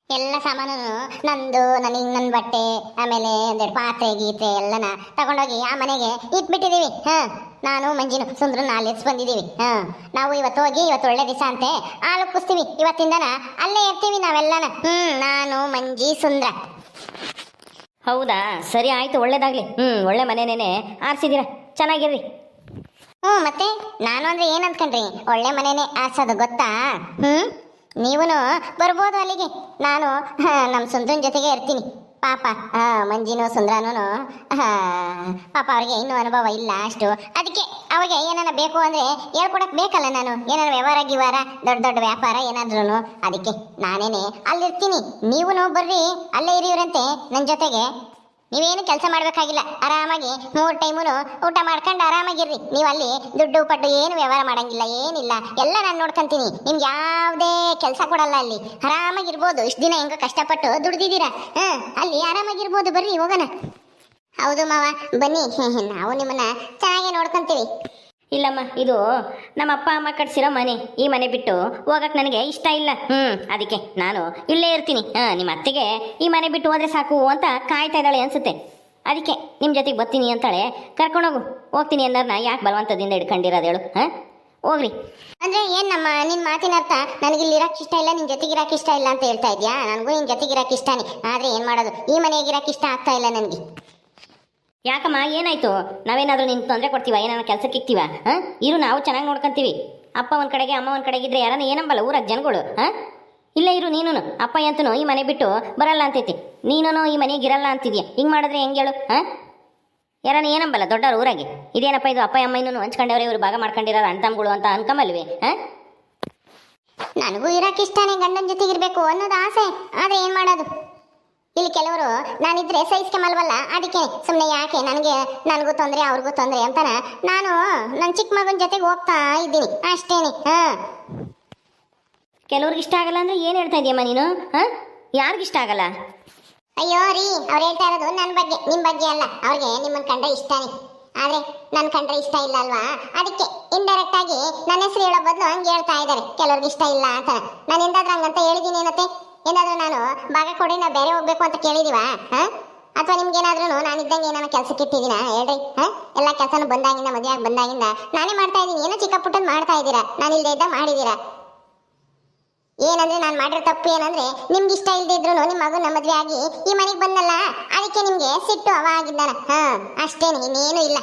ಎಲ್ಲ ಸಾಮಾನು ನಂದು ನನ್ನ ಬಟ್ಟೆ ಆಮೇಲೆ ಒಂದೆರಡು ಪಾತ್ರೆ ಗೀತ್ರೆ ಎಲ್ಲನ ತಗೊಂಡೋಗಿ ಆ ಮನೆಗೆ ಇಟ್ಬಿಟ್ಟಿದೀವಿ. ನಾನು ಮಂಜಿನು ಸುಂದ್ರನ್ನ ಅಲ್ಲಿ ಬಂದಿದ್ದೀವಿ. ನಾವು ಇವತ್ತು ಹೋಗಿ ಇವತ್ತು ಒಳ್ಳೆ ದಿವಸ ಅಂತೆ ಹಾಲು ಕುಸ್ತೀವಿ. ಇವತ್ತಿಂದನ ಅಲ್ಲೇ ಇರ್ತೀವಿ ನಾವೆಲ್ಲನ. ನಾನು ಮಂಜಿ ಸುಂದ್ರ. ಹೌದಾ, ಸರಿ ಆಯ್ತು, ಒಳ್ಳೇದಾಗ್ಲಿ. ಒಳ್ಳೆ ಮನೆನೇನೆ ಆರಿಸಿದ್ದೀರ, ಚೆನ್ನಾಗಿರ್ರಿ. ಮತ್ತೆ ನಾನು ಅಂದ್ರೆ ಏನ್ ಅನ್ಕೊಂಡ್ರಿ, ಒಳ್ಳೆ ಮನೆನೇ ಆರ್ಸೋದು ಗೊತ್ತಾ? ನೀವೂ ಬರ್ಬೋದು ಅಲ್ಲಿಗೆ. ನಾನು ನಮ್ಮ ಸುಂದ್ರನ ಜೊತೆಗೆ ಇರ್ತೀನಿ. ಪಾಪ ಮಂಜಿನೂ ಸುಂದ್ರನೂ ಪಾಪ ಅವ್ರಿಗೆ ಇನ್ನೂ ಅನುಭವ ಇಲ್ಲ ಅಷ್ಟು. ಅದಕ್ಕೆ ಅವ್ರಿಗೆ ಏನಾರ ಬೇಕು ಅಂದರೆ ಹೇಳ್ಕೊಡಕ್ಕೆ ಬೇಕಲ್ಲ ನಾನು. ಏನಾರ ವ್ಯವಹಾರ ಗಿವಾರ ದೊಡ್ಡ ದೊಡ್ಡ ವ್ಯಾಪಾರ ಏನಾದ್ರೂ. ಅದಕ್ಕೆ ನಾನೇನೆ ಅಲ್ಲಿರ್ತೀನಿ. ನೀವೂ ಬರ್ರಿ, ಅಲ್ಲೇ ಇರಿವ್ರಂತೆ ನನ್ನ ಜೊತೆಗೆ. ನೀವೇನು ಕೆಲಸ ಮಾಡಬೇಕಾಗಿಲ್ಲ, ಆರಾಮಾಗಿ 3 ಟೈಮು ಊಟ ಮಾಡ್ಕೊಂಡು ಆರಾಮಾಗಿರ್ರಿ. ನೀವು ಅಲ್ಲಿ ದುಡ್ಡು ಪಡ್ಡು ಏನು ವ್ಯವಹಾರ ಮಾಡಂಗಿಲ್ಲ, ಏನಿಲ್ಲ, ಎಲ್ಲ ನಾನು ನೋಡ್ಕೊಂತೀನಿ. ನಿಮ್ಗೆ ಯಾವುದೇ ಕೆಲಸ ಕೊಡಲ್ಲ. ಅಲ್ಲಿ ಆರಾಮಾಗಿರ್ಬೋದು. ಇಷ್ಟು ದಿನ ಹೆಂಗೋ ಕಷ್ಟಪಟ್ಟು ದುಡ್ದಿದ್ದೀರಾ, ಅಲ್ಲಿ ಆರಾಮಾಗಿರ್ಬೋದು. ಬರ್ರಿ ಹೋಗೋಣ. ಹೌದು ಮಾವ, ಬನ್ನಿ, ನಾವು ನಿಮ್ಮನ್ನ ಚೆನ್ನಾಗೇ ನೋಡ್ಕೊಂತೀವಿ. ಇಲ್ಲಮ್ಮ, ಇದು ನಮ್ಮ ಅಪ್ಪ ಅಮ್ಮ ಕಟ್ಸಿರೋ ಮನೆ. ಈ ಮನೆ ಬಿಟ್ಟು ಹೋಗಕ್ಕೆ ನನಗೆ ಇಷ್ಟ ಇಲ್ಲ. ಅದಕ್ಕೆ ನಾನು ಇಲ್ಲೇ ಇರ್ತೀನಿ. ನಿಮ್ಮ ಅತ್ತೆಗೆ ಈ ಮನೆ ಬಿಟ್ಟು ಹೋದ್ರೆ ಸಾಕು ಅಂತ ಕಾಯ್ತಾ ಇದ್ದಾಳೆ ಅನ್ಸುತ್ತೆ. ಅದಕ್ಕೆ ನಿಮ್ಮ ಜೊತೆಗೆ ಬರ್ತೀನಿ ಅಂತಾಳೆ. ಕರ್ಕೊಂಡೋಗು. ಹೋಗ್ತೀನಿ ಅನ್ನೋದನ್ನ ಯಾಕೆ ಬಲವಂತದಿಂದ ಹಿಡ್ಕೊಂಡಿರೋದು ಹೇಳು? ಹೋಗ್ರಿ. ಅಂದ್ರೆ ಏನ್ ನಿನ್ ಮಾತಿನ ಅರ್ಥ ನನಗಿಲ್ಲಿ ಇರಕ್ಕೆ ಇಷ್ಟ ಇಲ್ಲ, ನಿನ್ ಜೊತೆಗೆ ಇರಕ್ಕೆ ಇಷ್ಟ ಇಲ್ಲ ಅಂತ ಹೇಳ್ತಾ ಇದ್ಯಾ? ನನಗೂ ನಿನ್ ಜೊತೆಗೆ ಇರಕ್ಕೆ ಇಷ್ಟನೇ, ಆದ್ರೆ ಏನ್ ಮಾಡೋದು, ಈ ಮನೆಗೆ ಇರಕ್ಕೆ ಇಷ್ಟ ಆಗ್ತಾ ಇಲ್ಲ ನನಗೆ. ಯಾಕಮ್ಮ, ಏನಾಯ್ತು? ನಾವೇನಾದ್ರೂ ನಿನ್ ತೊಂದರೆ ಕೊಡ್ತೀವ? ಏನಾರ ಕೆಲಸಕ್ಕೆ ಇಕ್ತೀವ? ಇರು, ನಾವು ಚೆನ್ನಾಗಿ ನೋಡ್ಕೊಂತೀವಿ. ಅಪ್ಪ ಒಂದ್ ಕಡೆಗೆ ಅಮ್ಮ ಒಂದ್ ಕಡೆಗಿದ್ರೆ ಯಾರನ್ನ ಏನಂಬಲ್ಲ ಊರಾಗ ಜನಗಳು. ಇಲ್ಲ ಇರು, ನೀನು ಅಪ್ಪ ಅಂತೂ ಈ ಮನೆ ಬಿಟ್ಟು ಬರಲ್ಲ ಅಂತೈತಿ, ನೀನು ಈ ಮನೆಗೆ ಇರಲ್ಲ ಅಂತಿದ್ಯಾ. ಹಿಂಗೆ ಮಾಡಿದ್ರೆ ಹೆಂಗೆ ಹೇಳು? ಯಾರನ್ನ ಏನಂಬಲ್ಲ ದೊಡ್ಡವ್ರು ಊರಾಗೆ. ಇದೇನಪ್ಪ ಇದು, ಅಪ್ಪ ಅಮ್ಮ ಇನ್ನೂ ಹಂಚ್ಕೊಂಡವ್ರೆ, ಇವ್ರು ಭಾಗ ಮಾಡ್ಕೊಂಡಿರೋ ಅಣ್ತಮ್ಗಳು ಅಂತ ಅನ್ಕಂಬಲ್ವೇ? ನನಗೂ ಇರಕ್ಕೆ ಇಷ್ಟನೇ, ಗಂಡನ ಜೊತೆಗಿರ್ಬೇಕು ಅನ್ನೋದು ಆಸೆ. ಆದ್ರೆ ಏನ್ ಮಾಡೋದು, ಇಲ್ಲಿ ಕೆಲವರು ನಾನಿದ್ರೆ ಸಹಿಸ್ಕೊಂಬಲ್ವಲ್ಲ. ಅದಕ್ಕೆ ಸುಮ್ಮನೆ ಯಾಕೆ ನನಗೂ ತೊಂದರೆ ಅವ್ರಿಗೂ ತೊಂದರೆ ಅಂತಾನ ನಾನು ನನ್ನ ಚಿಕ್ಕ ಮಗನ ಜೊತೆಗೆ ಹೋಗ್ತಾ ಇದ್ದೀನಿ ಅಷ್ಟೇನೆ. ಕೆಲವ್ರಿಗೆ ಇಷ್ಟ ಆಗಲ್ಲ ಅಂದ್ರೆ ಏನು ಹೇಳ್ತಾ ಇದೀಯಮ್ಮ ನೀನು? ಯಾರಿಗಿಷ್ಟ ಆಗಲ್ಲ? ಅಯ್ಯೋ ರೀ, ಅವ್ರು ಹೇಳ್ತಾ ಇರೋದು ನನ್ನ ಬಗ್ಗೆ, ನಿಮ್ಮ ಬಗ್ಗೆ ಅಲ್ಲ. ಅವ್ರಿಗೆ ನಿಮ್ಮನ್ನ ಕಂಡ್ರೆ ಇಷ್ಟನೇ, ಆದ್ರೆ ನನ್ ಕಂಡ್ರೆ ಇಷ್ಟ ಇಲ್ಲ ಅಲ್ವಾ? ಅದಕ್ಕೆ ಇಂಡೈರೆಕ್ಟ್ ಆಗಿ ನನ್ನ ಹೆಸರು ಹೇಳೋ ಬದಲು ಹಂಗೆ ಹೇಳ್ತಾ ಇದ್ದಾರೆ, ಕೆಲವ್ರಿಗೆ ಇಷ್ಟ ಇಲ್ಲ ಅಂತ. ನಾನು ಎಂದಾದ್ರೂ ಹಂಗಂತ ಹೇಳಿದ್ದೀನಿ ಏನತ್ತೆ? ಏನಾದ್ರೂ ನಾನು ಭಾಗ ಕೊಡಿ, ನಾವು ಬೇರೆ ಹೋಗ್ಬೇಕು ಅಂತ ಕೇಳಿದೀವ? ಅಥವಾ ನಿಮ್ಗೇನಾದ್ರೂ ನಾನು ಇದ್ದಂಗೆ ಏನಾರ ಕೆಲಸಕ್ಕೆ ಇಟ್ಟಿದ್ದೀನ ಹೇಳ್ರಿ? ಎಲ್ಲ ಕೆಲಸನೂ ಬಂದಾಗಿಂದ, ಮದುವೆ ಆಗಿ ಬಂದಾಗಿಂದ ನಾನೇ ಮಾಡ್ತಾ ಇದ್ದೀನಿ. ಏನೋ ಚಿಕ್ಕ ಪುಟ್ಟದ್ ಮಾಡ್ತಾ ಇದ್ದೀರಾ, ನಾನು ಇಲ್ಲದೆ ಇದ್ದ ಮಾಡಿದ್ದೀರಾ. ಏನಂದ್ರೆ ನಾನು ಮಾಡಿರೋ ತಪ್ಪು ಏನಂದ್ರೆ, ನಿಮ್ಗೆ ಇಷ್ಟ ಇಲ್ಲದೆ ಇದ್ರು ನಿಮ್ಮ ಮಗನ ಮದುವೆ ಆಗಿ ಈ ಮನೆಗೆ ಬಂದಲ್ಲ, ಅದಕ್ಕೆ ನಿಮ್ಗೆ ಸಿಟ್ಟು ಅವಾಗಿದ್ದಾನ. ಅಷ್ಟೇನು, ಇನ್ನೇನು ಇಲ್ಲ.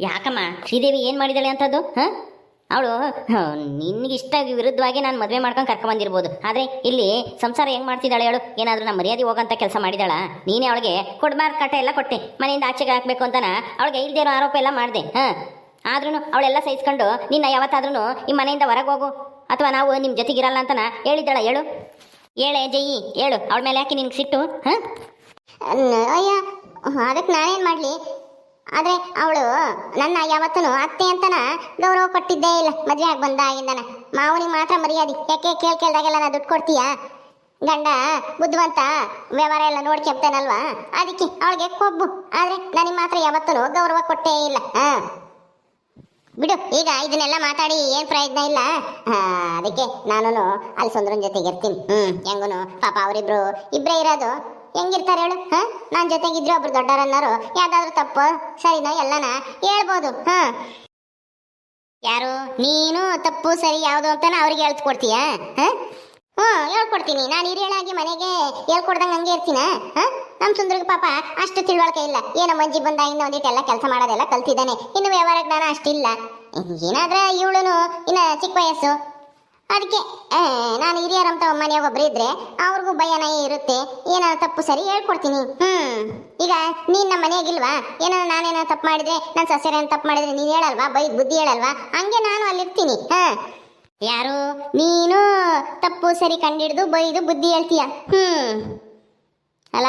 ಯಾಕಮ್ಮ, ಶ್ರೀದೇವಿ ಏನು ಮಾಡಿದಾಳೆ ಅಂತದ್ದು? ಅವಳು ನಿನ್ಗಿಷ್ಟ ವಿರುದ್ಧವಾಗಿ ನಾನು ಮದುವೆ ಮಾಡ್ಕೊಂಡು ಕರ್ಕೊಂಬಂದಿರ್ಬೋದು, ಆದರೆ ಇಲ್ಲಿ ಸಂಸಾರ ಹೆಂಗೆ ಮಾಡ್ತಿದ್ದಾಳೆ ಹೇಳು? ಏನಾದರೂ ನಮ್ಮ ಮರ್ಯಾದೆ ಹೋಗಂತ ಕೆಲಸ ಮಾಡಿದಾಳ? ನೀನೇ ಅವಳಿಗೆ ಕೊಡ್ಬಾರ್ದು ಕಾಟ ಎಲ್ಲ ಕೊಟ್ಟೆ, ಮನೆಯಿಂದ ಆಚೆಗೆ ಹಾಕಬೇಕು ಅಂತನ ಅವಳಿಗೆ ಇಲ್ದೇ ಇರೋ ಆರೋಪ ಎಲ್ಲ ಮಾಡಿದೆ. ಆದ್ರೂ ಅವಳೆಲ್ಲ ಸಹಿಸ್ಕೊಂಡು ನಿನ್ನ ಯಾವತ್ತಾದ್ರೂ ಈ ಮನೆಯಿಂದ ಹೊರಗೆ ಹೋಗು ಅಥವಾ ನಾವು ನಿಮ್ಮ ಜೊತೆಗಿರಲ್ಲ ಅಂತನ ಹೇಳಿದ್ದಾಳ ಹೇಳು? ಹೇಳೆ ಜಯಿ, ಹೇಳು. ಅವಳ ಮೇಲೆ ಯಾಕೆ ನಿನ್ಗೆ ಸಿಟ್ಟು? ಅಯ್ಯ, ಅದಕ್ಕೆ ನಾನೇನು ಮಾಡಲಿ? ಆದರೆ ಅವಳು ನನ್ನ ಯಾವತ್ತೂ ಅತ್ತೆ ಅಂತನ ಗೌರವ ಕೊಟ್ಟಿದ್ದೇ ಇಲ್ಲ. ಮದುವೆ ಆಗಿ ಬಂದಾಗಿಂದನ ಮಾವನಿಗೆ ಮಾತ್ರ ಮರ್ಯಾದೆ. ಯಾಕೆ ಕೇಳ್ದಾಗೆಲ್ಲ ನಾ ದುಡ್ಡು ಕೊಡ್ತೀಯಾ? ಗಂಡ ಬುದ್ಧಿವಂತ, ವ್ಯವಹಾರ ಎಲ್ಲ ನೋಡ್ಕೊಂತಾನಲ್ವಾ, ಅದಕ್ಕೆ ಅವಳಿಗೆ ಕೊಬ್ಬು. ಆದರೆ ನನಗೆ ಮಾತ್ರ ಯಾವತ್ತೂ ಗೌರವ ಕೊಟ್ಟೇ ಇಲ್ಲ. ಬಿಡು, ಈಗ ಇದನ್ನೆಲ್ಲ ಮಾತಾಡಿ ಏನು ಪ್ರಯೋಜನ ಇಲ್ಲ. ಅದಕ್ಕೆ ನಾನು ಅಲ್ಲಿ ಸುಂದ್ರನ ಜೊತೆಗೆ ಇರ್ತೀನಿ. ಹೆಂಗೂ ಪಾಪ ಅವರಿಬ್ರು ಇಬ್ಬರೇ ಇರೋದು, ಹೆಂಗಿರ್ತಾರೆ ಹೇಳು? ನನ್ನ ಜೊತೆಗಿದ್ರೆ ಒಬ್ರು ದೊಡ್ಡವರನ್ನಾರು ಯಾವ್ದಾದ್ರು ತಪ್ಪು ಸರಿನೋ ಎಲ್ಲನ ಹೇಳ್ಬೋದು. ಯಾರು ನೀನು ತಪ್ಪು ಸರಿ ಯಾವುದು ಅಂತಾನ ಅವ್ರಿಗೆ ಹೇಳ್ಕೊಡ್ತೀಯ? ಹೇಳ್ಕೊಡ್ತೀನಿ. ನಾನು ಹಿರಿಯಳಾಗಿ ಮನೆಗೆ ಹೇಳ್ಕೊಡ್ದಂಗೆ ಹಂಗೆ ಇರ್ತೀನ? ನಮ್ಮ ಸುಂದ್ರಿಗೆ ಪಾಪ ಅಷ್ಟು ತಿಳುವಳಿಕೆ ಇಲ್ಲ. ಏನೋ ಮಂಜಿ ಬಂದಾಗಿಂದ ಒಂದಿಟ್ಟೆಲ್ಲ ಕೆಲಸ ಮಾಡೋದೆಲ್ಲ ಕಲ್ತಿದ್ದಾನೆ, ಇನ್ನು ವ್ಯವಹಾರ ಜ್ಞಾನ ಅಷ್ಟಿಲ್ಲ. ಏನಾದ್ರೆ ಇವಳು ಇನ್ನು ಚಿಕ್ಕ ವಯಸ್ಸು, ಅದಕ್ಕೆ ನಾನು ಹಿರಿಯರಂತ ಮನೆಯಾಗ ಒಬ್ರು ಇದ್ರೆ ಅವ್ರಿಗೂ ಭಯನೇ ಇರುತ್ತೆ. ಏನಾರ ತಪ್ಪು ಸರಿ ಹೇಳ್ಕೊಡ್ತೀನಿ. ಈಗ ನೀನ್ ನಮ್ಮ ಮನೆಯಾಗಿಲ್ವಾ? ಏನಾರ ನಾನೇನೋ ತಪ್ಪು ಮಾಡಿದ್ರೆ, ನನ್ನ ಸೊಸೆರೇನು ತಪ್ಪು ಮಾಡಿದ್ರೆ ನೀನು ಹೇಳಲ್ವಾ? ಬುದ್ಧಿ ಹೇಳಲ್ವಾ? ಹಂಗೆ ನಾನು ಅಲ್ಲಿರ್ತೀನಿ. ಯಾರು ನೀನು ತಪ್ಪು ಸರಿ ಕಂಡಿಡ್ದು ಬೈದು ಬುದ್ಧಿ ಹೇಳ್ತೀಯ? ಅಲ್ಲ,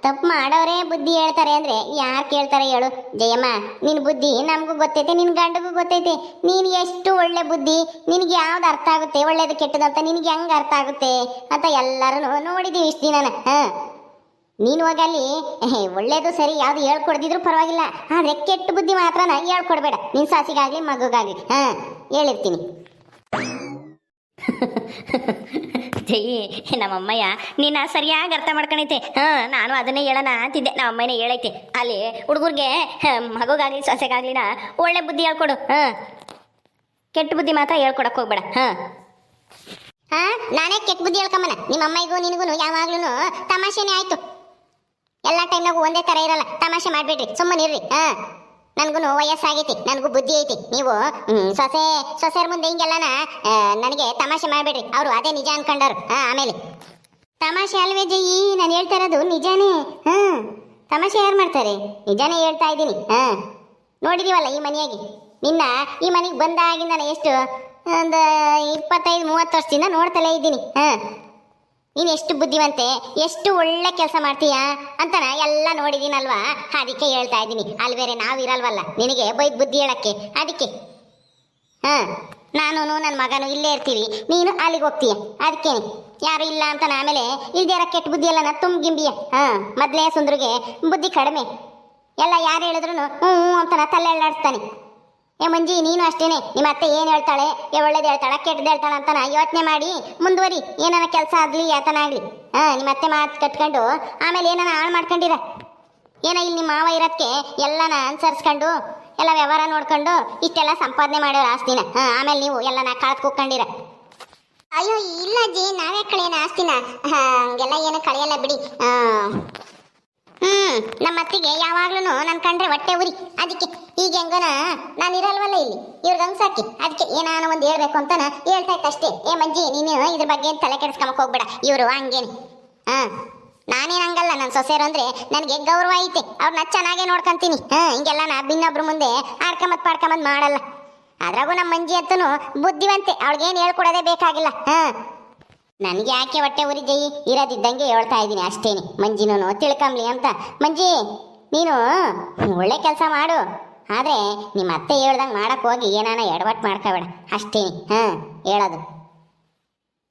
ತಪ್ಪು ಮಾಡೋರೇ ಬುದ್ಧಿ ಹೇಳ್ತಾರೆ ಅಂದ್ರೆ ಯಾರು ಕೇಳ್ತಾರೆ ಹೇಳು? ಜಯಮ್ಮ, ನಿನ್ನ ಬುದ್ಧಿ ನಮಗೂ ಗೊತ್ತೈತೆ, ನಿನ್ನ ಗಂಡಗೂ ಗೊತ್ತೈತೆ. ನೀನು ಎಷ್ಟು ಒಳ್ಳೆ ಬುದ್ಧಿ, ನಿನಗೆ ಯಾವ್ದು ಅರ್ಥ ಆಗುತ್ತೆ, ಒಳ್ಳೇದು ಕೆಟ್ಟದ್ದು ಅಂತ ನಿನಗೆ ಹೆಂಗೆ ಅರ್ಥ ಆಗುತ್ತೆ ಅಂತ ಎಲ್ಲರೂ ನೋಡಿದೀವಿ ಇಷ್ಟು ದಿನ. ನೀನು ಹೋಗಲ್ಲಿ ಒಳ್ಳೇದು ಸರಿ ಯಾವ್ದು ಹೇಳ್ಕೊಡ್ದಿದ್ರು ಪರವಾಗಿಲ್ಲ, ಆದರೆ ಕೆಟ್ಟ ಬುದ್ಧಿ ಮಾತ್ರನ ಹೇಳ್ಕೊಡ್ಬೇಡ. ನಿನ್ನ ಸಾಸಿಗಾಗ್ಲಿ ಮಗುಗಾಗ್ಲಿ ಹೇಳಿರ್ತೀನಿ. ಜೈ ನಮ್ಮಮ್ಮಯ್ಯ ನೀನು ಸರಿಯಾಗಿ ಅರ್ಥ ಮಾಡ್ಕೊಂಡೈತೆ ನಾನು ಅದನ್ನೇ ಹೇಳೋಣ ಅಂತಿದ್ದೆ. ನಮ್ಮಮ್ಮನೇ ಹೇಳೈತೆ ಅಲ್ಲಿ ಹುಡುಗರಿಗೆ ಮಗುಗಾಗ್ಲಿ ಸೊಸೆಗಾಗ್ಲಿನ ಒಳ್ಳೆ ಬುದ್ಧಿ ಹೇಳ್ಕೊಡು. ಕೆಟ್ಟ ಬುದ್ಧಿ ಮಾತ್ರ ಹೇಳ್ಕೊಡಕ್ಕೆ ಹೋಗ್ಬೇಡ. ನಾನೇ ಕೆಟ್ಟ ಬುದ್ಧಿ ಹೇಳ್ಕೊಂಬನ. ನಿಮ್ಮ ಅಮ್ಮಗೂ ನಿನಗೂ ಯಾವಾಗ್ಲೂ ತಮಾಷೆನೇ ಆಯ್ತು. ಎಲ್ಲ ಟೈಮ್ನಾಗೂ ಒಂದೇ ಥರ ಇರಲ್ಲ. ತಮಾಷೆ ಮಾಡ್ಬೇಡ್ರಿ, ಸುಮ್ಮನಿರ್ರಿ. ನನಗೂ ವಯಸ್ಸಾಗೈತಿ, ನನಗೂ ಬುದ್ಧಿ ಐತಿ. ನೀವು ಸೊಸೆಯರ ಮುಂದೆ ಹಿಂಗೆಲ್ಲನ ನನಗೆ ತಮಾಷೆ ಮಾಡಬೇಡ್ರಿ. ಅವರು ಅದೇ ನಿಜ ಅನ್ಕೊಂಡರು. ಆಮೇಲೆ ತಮಾಷೆ ಅಲ್ವೇ ಜಯಿ, ನಾನು ಹೇಳ್ತಾ ಇರೋದು ನಿಜಾನೇ. ತಮಾಷೆ ಯಾರು ಮಾಡ್ತಾರೆ? ನಿಜಾನೇ ಹೇಳ್ತಾ ಇದ್ದೀನಿ. ನೋಡಿದೀವಲ್ಲ ಈ ಮನೆಯಾಗಿ, ನಿನ್ನ ಈ ಮನೆಗೆ ಬಂದಾಗಿಂದ ನಾನು ಎಷ್ಟು ಒಂದು 25-30 ವರ್ಷದಿಂದ ನೋಡ್ತಲೇ ಇದ್ದೀನಿ. ನೀನು ಎಷ್ಟು ಬುದ್ಧಿವಂತೆ, ಎಷ್ಟು ಒಳ್ಳೆ ಕೆಲಸ ಮಾಡ್ತೀಯಾ ಅಂತನ ಎಲ್ಲ ನೋಡಿದ್ದೀನಲ್ವಾ, ಅದಕ್ಕೆ ಹೇಳ್ತಾ ಇದ್ದೀನಿ. ಅಲ್ಲಿ ಬೇರೆ ನಾವಿರಲ್ವಲ್ಲ ನಿನಗೆ ಬೈದ್ ಬುದ್ಧಿ ಹೇಳಕ್ಕೆ. ಅದಕ್ಕೆ ನಾನು ನನ್ನ ಮಗನು ಇಲ್ಲೇ ಇರ್ತೀವಿ, ನೀನು ಅಲ್ಲಿಗೆ ಹೋಗ್ತೀಯ. ಅದಕ್ಕೆ ಯಾರು ಇಲ್ಲ ಅಂತ ಆಮೇಲೆ ಇಲ್ದೇರ ಕೆಟ್ಟ ಬುದ್ಧಿ ಎಲ್ಲ ತುಂಬಿಗಿಂಬಿಯ. ಮೊದಲೇ ಸುಂದ್ರಿಗೆ ಬುದ್ಧಿ ಕಡಿಮೆ. ಎಲ್ಲ ಯಾರು ಹೇಳಿದ್ರು ಹ್ಞೂ ಅಂತ ತಲೆ ಎಳ್ಳಾಡಿಸ್ತಾನೆ. ಮಂಜಿ ನೀನು ಅಷ್ಟೇನೆ. ನಿಮ್ಮ ಅತ್ತೆ ಏನು ಹೇಳ್ತಾಳೆ, ಒಳ್ಳೇದು ಹೇಳ್ತಾಳೆ ಕೆಟ್ಟದ್ದು ಹೇಳ್ತಾಳೆ ಅಂತ ಯೋಚನೆ ಮಾಡಿ ಮುಂದುವರಿ. ಏನಾನ ಕೆಲಸ ಆಗಲಿ ಯಾತನ ಆಗಲಿ ನಿಮ್ಮ ಅತ್ತೆ ಮಾತು ಕಟ್ಕೊಂಡು ಆಮೇಲೆ ಏನಾನ ಹಾಳು ಮಾಡ್ಕೊಂಡಿರ. ಏನೋ ಇಲ್ಲಿ ನಿಮ್ಮ ಮಾವ ಇರೋದಕ್ಕೆ ಎಲ್ಲನ ಅನುಸರಿಸ್ಕೊಂಡು ಎಲ್ಲ ವ್ಯವಹಾರ ನೋಡ್ಕೊಂಡು ಇಷ್ಟೆಲ್ಲ ಸಂಪಾದನೆ ಮಾಡೋರು ಆಸ್ತಿನ. ಆಮೇಲೆ ನೀವು ಎಲ್ಲನ ಕಳೆದು ಕೂತ್ಕೊಂಡಿರ. ಅಯ್ಯೋ ಇಲ್ಲ ಅಜ್ಜಿ, ನಾವೇ ಕಳೆಯೋಣ ಆಸ್ತಿನ. ಹಂಗೆಲ್ಲ ಏನು ಕಳೆಯಲ್ಲ ಬಿಡಿ. ನಮ್ಮ ಅತ್ತಿಗೆ ಯಾವಾಗ್ಲೂ ನನ್ ಕಂಡ್ರೆ ಹೊಟ್ಟೆ ಉರಿ. ಅದಕ್ಕೆ ಈಗ ಹೆಂಗನ ನಾನು ಇರಲ್ವಲ್ಲ ಇಲ್ಲಿ, ಇವ್ರಿಗೆ ಹಂಗ್ ಸಾಕಿ. ಅದಕ್ಕೆ ಏನಾನ ಒಂದು ಹೇಳ್ಬೇಕು ಅಂತ ಹೇಳ್ತಾ ಇತ್ತು ಅಷ್ಟೇ. ಮಂಜಿ ನೀನು ಇದ್ರ ಬಗ್ಗೆ ತಲೆ ಕೆಡಿಸ್ಕೊಂಬಕ್ ಹೋಗ್ಬೇಡ. ಇವರು ಹಂಗೇನೆ. ನಾನೇನು ಹಂಗಲ್ಲ. ನನ್ನ ಸೊಸೆಯರು ಅಂದ್ರೆ ನನಗೆ ಗೌರವ ಐತೆ. ಅವ್ರನ್ನ ಚೆನ್ನಾಗೇ ನೋಡ್ಕೊಂತೀನಿ. ಹಿಂಗೆಲ್ಲ ನಾ ಇನ್ನೊಬ್ರ ಮುಂದೆ ಆಡ್ಕೊಂಬತ್ ಪಾಡ್ಕೊಂಬದ್ ಮಾಡಲ್ಲ. ಅದ್ರಾಗೂ ನಮ್ಮ ಮಂಜಿ ಅಂತೂ ಬುದ್ಧಿವಂತೆ, ಅವಳಿಗೇನು ಹೇಳ್ಕೊಡೋದೇ ಬೇಕಾಗಿಲ್ಲ. ನನಗೆ ಯಾಕೆ ಹೊಟ್ಟೆ ಉರಿ ಜಯಿ, ಇರೋದಿದ್ದಂಗೆ ಹೇಳ್ತಾ ಇದ್ದೀನಿ ಅಷ್ಟೇನೆ. ಮಂಜಿನೂ ತಿಳ್ಕೊಂಬ್ಲಿ ಅಂತ. ಮಂಜಿ ನೀನು ಒಳ್ಳೆ ಕೆಲಸ ಮಾಡು, ಆದರೆ ನಿಮ್ಮ ಅತ್ತೆ ಹೇಳ್ದಂಗೆ ಮಾಡಕ್ಕೆ ಹೋಗಿ ಏನಾನ ಎಡವಟ್ಟು ಮಾಡ್ಕೋಬೇಡ ಅಷ್ಟೇನೆ. ಹೇಳೋದು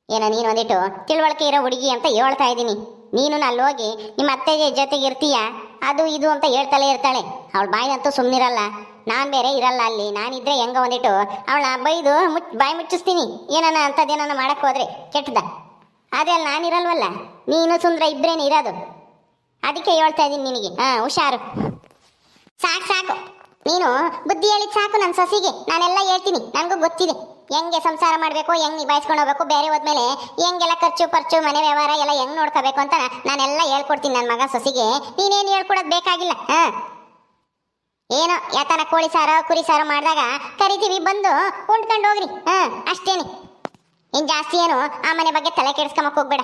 ಏನೋ ನೀನು ಒಂದಿಟ್ಟು ತಿಳುವಳಿಕೆ ಇರೋ ಹುಡುಗಿ ಅಂತ ಹೇಳ್ತಾ ಇದ್ದೀನಿ. ನೀನು ಅಲ್ಲಿ ಹೋಗಿ ನಿಮ್ಮ ಅತ್ತೆ ಜೊತೆಗೆ ಇರ್ತೀಯ, ಅದು ಇದು ಅಂತ ಹೇಳ್ತಲೇ ಇರ್ತಾಳೆ. ಅವಳ ಬಾಯಿನಂತೂ ಸುಮ್ಮನಿರಲ್ಲ. ನಾನು ಬೇರೆ ಇರಲ್ಲ ಅಲ್ಲಿ. ನಾನಿದ್ರೆ ಹೆಂಗ ಒಂದಿಟ್ಟು ಅವಳ ಬೈದು ಬಾಯಿ ಮುಚ್ಚಿಸ್ತೀನಿ. ಏನಾನ ಅಂಥದ್ದೇನಾನ ಮಾಡಕ್ಕೆ ಹೋದ್ರೆ ಕೆಟ್ಟದ. ಆದರೆ ಅಲ್ಲಿ ನಾನಿರಲ್ವಲ್ಲ, ನೀನು ಸುಂದ್ರ ಇಬ್ಬರೇನೆ ಇರೋದು. ಅದಕ್ಕೆ ಹೇಳ್ತಾ ಇದ್ದೀನಿ ನಿನಗೆ. ಹುಷಾರು. ಸಾಕು ಸಾಕು, ನೀನು ಬುದ್ಧಿ ಹೇಳಿದ್ ಸಾಕು ನನ್ನ ಸೊಸಿಗೆ. ನಾನೆಲ್ಲ ಹೇಳ್ತೀನಿ, ನನಗೂ ಗೊತ್ತಿದೆ ಹೆಂಗೆ ಸಂಸಾರ ಮಾಡಬೇಕು, ಹೆಂಗೆ ನಿಭಾಯಿಸ್ಕೊಂಡು ಹೋಗ್ಬೇಕು, ಬೇರೆ ಹೋದ್ಮೇಲೆ ಹೆಂಗೆಲ್ಲ ಖರ್ಚು ಪರ್ಚು ಮನೆ ವ್ಯವಹಾರ ಎಲ್ಲ ಹೆಂಗೆ ನೋಡ್ಕೋಬೇಕು ಅಂತ ನಾನೆಲ್ಲ ಹೇಳ್ಕೊಡ್ತೀನಿ ನನ್ನ ಮಗ ಸೊಸಿಗೆ. ನೀನೇನು ಹೇಳ್ಕೊಡೋದು ಬೇಕಾಗಿಲ್ಲ. ಏನೋ ಯಾತನ ಕೋಳಿ ಸಾರು ಕುರಿ ಸಾರು ಮಾಡಿದಾಗ ಕರಿತೀವಿ, ಬಂದು ಉಂಡ್ಕೊಂಡು ಹೋಗ್ರಿ. ಅಷ್ಟೇನೆ. ಇನ್ನು ಜಾಸ್ತಿ ಏನು ಆ ಮನೆ ಬಗ್ಗೆ ತಲೆ ಕೆಡಿಸ್ಕೊಂಬಕ್ ಹೋಗ್ಬೇಡ.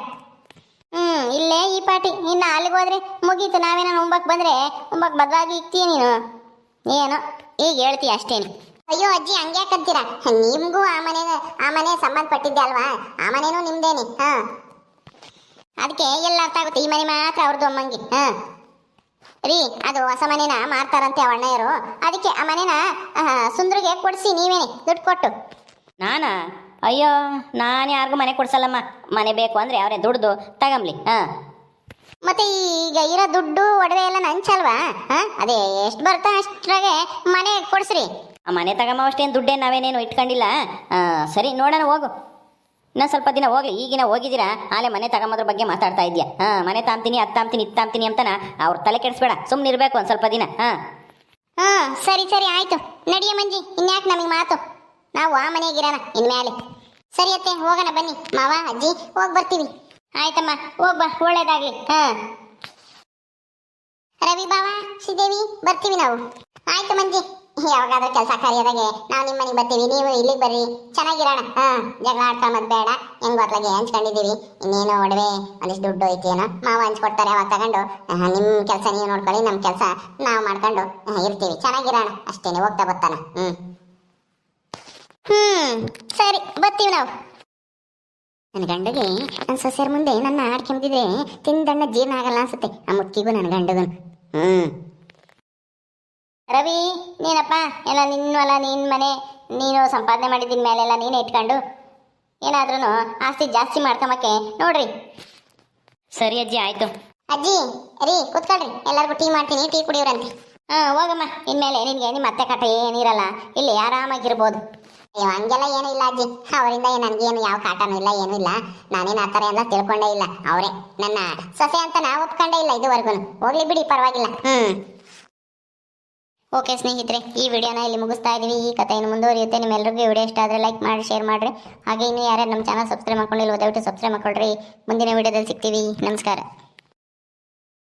ಇಲ್ಲೇ ಈ ಪಾಟಿ. ಇನ್ನು ಅಲ್ಲಿಗೆ ಹೋದ್ರೆ ಮುಗೀತು. ನಾವೇನೋ ಉಂಬಕ್ ಬಂದ್ರೆ ಉಂಬಕ್ ಬದಲಾಗಿ ಇಕ್ತೀಯ ನೀನು. ಏನೋ ಈಗ ಹೇಳ್ತೀಯ ಅಷ್ಟೇನೆ. ಅಯ್ಯೋ ಅಜ್ಜಿ ಹಂಗ್ಯಾಕಂತೀರಾ? ನಿಮ್ಗೂ ಆ ಮನೆ ಸಂಬಂಧಪಟ್ಟಿದ್ದೆ ಅಲ್ವಾ? ಆ ಮನೆನೂ ನಿಮ್ದೇನೆ. ಅದಕ್ಕೆ ಎಲ್ಲ ಅರ್ಥ ಆಗುತ್ತೆ. ಈ ಮನೆ ಮಾತ್ರ ಅವ್ರದ್ದು ಅಮ್ಮಂಗೆ. ರೀ ಅದು ಹೊಸ ಮನೇನ ಮಾರ್ತಾರಂತೆ ಆ ಅಣ್ಣಯ್ಯರು. ಅದಕ್ಕೆ ಆ ಮನೇನ ಸುಂದ್ರಿಗೆ ಕೊಡಿಸಿ ನೀವೇನೆ ದುಡ್ಡು ಕೊಟ್ಟು. ನಾನಾ? ಅಯ್ಯೋ ನಾನು ಯಾರಿಗೂ ಮನೆ ಕೊಡ್ಸಲ್ಲಮ್ಮ. ಮನೆ ಬೇಕು ಅಂದರೆ ಅವರೇ ದುಡ್ದು ತಗಂಬ್ಲಿ. ಮತ್ತೆ ಈಗ ಇರೋ ದುಡ್ಡು ಒಡವೆ ಎಲ್ಲ ಹಂಚಲ್ವಾ? ಅದೇ ಎಷ್ಟು ಬರುತ್ತೋ ಅಷ್ಟ್ರಾಗೆ ಮನೆ ಕೊಡಿಸ್ರಿ. ಆ ಮನೆ ತಗಮ್ಮ ಅಷ್ಟೇನು ದುಡ್ಡೇನು ನಾವೇನೇನು ಇಟ್ಕೊಂಡಿಲ್ಲ. ಸರಿ ನೋಡೋಣ, ಹೋಗು. ಇನ್ನೊಂದು ಸ್ವಲ್ಪ ದಿನ ಹೋಗ್ಲಿ. ಈಗಿನ ಹೋಗಿದ್ದೀರಾ ಆಲೆ ಮನೆ ತಗೊಂಬೋದ್ರ ಬಗ್ಗೆ ಮಾತಾಡ್ತಾ ಇದೆಯಾ? ಮನೆ ತಾಂತೀನಿ ಅದು ತಾಂತೀನಿ ಇದು ತಾಂತೀನಿ ಅಂತನ ಅವ್ರ ತಲೆ ಕೆಡಿಸ್ಬೇಡ. ಸುಮ್ಮನೆ ಇರಬೇಕು ಒಂದು ಸ್ವಲ್ಪ ದಿನ. ಸರಿ ಸರಿ ಆಯ್ತು. ನಡಿಯ ಮಂಜಿ, ಇನ್ಯಾಕೆ ನಮಗೆ ಮಾತು. ನಾವು ಆ ಮನೆಗಿರೋಣ ಇನ್ಮೇಲೆ. ಸರಿ ಅತ್ತೆ, ಹೋಗೋಣ ಬನ್ನಿ. ಮಾವ ಅಜ್ಜಿ ಹೋಗಿ ಬರ್ತೀವಿ. ಆಯ್ತಮ್ಮ, ಹೋಗ್ಬಾ, ಒಳ್ಳೇದಾಗ್ಲಿ. ರವಿ ಬಾವ, ಶ್ರೀದೇವಿ ಬರ್ತೀವಿ ನಾವು. ಆಯ್ತು ಮಂಜಿ, ಯಾವಾಗಾದ್ರೂ ಕೆಲಸ ಕಾರ್ಯದಾಗೆ ನಾವು ನಿಮ್ಮ ಮನೆಗೆ ಬರ್ತೀವಿ, ನೀವು ಇಲ್ಲಿಗೆ ಬರ್ರಿ. ಚೆನ್ನಾಗಿರೋಣ. ಜಗಳ ಆಡ್ಕೊಂಬದ್ ಬೇಡ. ಹೆಂಗ್ ಗೊತ್ತಲಾಗೆ ಹಂಚ್ಕೊಂಡಿದ್ದೀವಿ. ಇನ್ನೇನು ಒಡವೆ ಒಂದಿಷ್ಟು ದುಡ್ಡು ಐತೇನೋ ಮಾವ ಹಂಚ್ಕೊಡ್ತಾರೆ. ಅವಾಗ ತಗೊಂಡು ನಿಮ್ಮ ಕೆಲಸ ನೀವು ನೋಡ್ಕೊಳ್ಳಿ, ನಮ್ಮ ಕೆಲಸ ನಾವು ಮಾಡ್ಕೊಂಡು ಇರ್ತೀವಿ. ಚೆನ್ನಾಗಿರೋಣ ಅಷ್ಟೇನೆ. ಹೋಗ್ತಾ ಬರ್ತಾನ. ಸರಿ ಬರ್ತೀವಿ ನಾವು. ನನ್ನ ಗಂಡಗೆ ನನ್ನ ಸೊಸೆಯರ ಮುಂದೆ ನನ್ನ ಆಡ್ಕೊಂಬಿದ್ರೆ ತಿಂದಣ್ಣ ಜೀರ್ಣ ಆಗಲ್ಲ ಅನ್ಸುತ್ತೆ. ಆ ಮುಕ್ಕಿಗೂ ನನ್ನ ಗಂಡಗೂ. ರವಿ ನೀನಪ್ಪ ಎಲ್ಲ ನಿನ್ನವಲ್ಲ, ನಿನ್ನ ಮನೆ ನೀನು ಸಂಪಾದನೆ ಮಾಡಿದ್ದಿನ ಮೇಲೆಲ್ಲ ನೀನೇ ಇಟ್ಕೊಂಡು ಏನಾದ್ರೂ ಆಸ್ತಿ ಜಾಸ್ತಿ ಮಾಡ್ಕೊಂಬಕ್ಕೆ ನೋಡ್ರಿ. ಸರಿ ಅಜ್ಜಿ, ಆಯ್ತು. ಅಜ್ಜಿ ರೀ ಕೂತ್ಕೊಳ್ರಿ, ಎಲ್ಲರಿಗೂ ಟೀ ಮಾಡ್ತೀನಿ, ಟೀ ಕುಡಿಯೋರಂತೆ. ಹೋಗಮ್ಮ. ಇನ್ಮೇಲೆ ನಿನಗೆ ನಿಮ್ಮ ಅತ್ತೆ ಕಟ್ಟ ಏನಿರಲ್ಲ, ಇಲ್ಲಿ ಆರಾಮಾಗಿರ್ಬೋದು. ಅಯ್ಯೋ ಹಂಗೆಲ್ಲ ಏನೂ ಇಲ್ಲ ಅಜ್ಜಿ, ಅವರಿಂದ ನನಗೇನು ಯಾವ ಕಾಟನೂ ಇಲ್ಲ, ಏನೂ ಇಲ್ಲ. ನಾನೇನು ಆ ಥರ ಎಲ್ಲ ತಿಳ್ಕೊಂಡೇ ಇಲ್ಲ. ಅವರೇ ನನ್ನ ಸೊಸೆ ಅಂತ ನಾವು ಒಪ್ಕೊಂಡೇ ಇಲ್ಲ ಇದುವರೆಗೂ. ಹೋಗ್ಲಿ ಬಿಡಿ, ಪರವಾಗಿಲ್ಲ. ಓಕೆ ಸ್ನೇಹಿತರೆ, ಈ ವಿಡಿಯೋನ ಇಲ್ಲಿ ಮುಗಿಸ್ತಾ ಇದೀವಿ. ಈ ಕಥೆ ಇನ್ನು ಮುಂದುವರಿಯುತ್ತೆ. ನಿಮ್ಮೆಲ್ಲರಿಗೂ ವಿಡಿಯೋ ಇಷ್ಟ ಆದರೆ ಲೈಕ್ ಮಾಡಿ, ಶೇರ್ ಮಾಡಿರಿ. ಹಾಗೆ ಇನ್ನು ಯಾರ್ಯಾರು ನಮ್ಮ ಚಾನಲ್ ಸಬ್ಸ್ಕ್ರೈಬ್ ಮಾಡ್ಕೊಂಡಿಲ್ವೋ ದಯವಿಟ್ಟು ಸಬ್ಸ್ಕ್ರೈಬ್ ಮಾಡ್ಕೊಳ್ರಿ. ಮುಂದಿನ ವಿಡಿಯೋದಲ್ಲಿ ಸಿಗ್ತೀವಿ. ನಮಸ್ಕಾರ.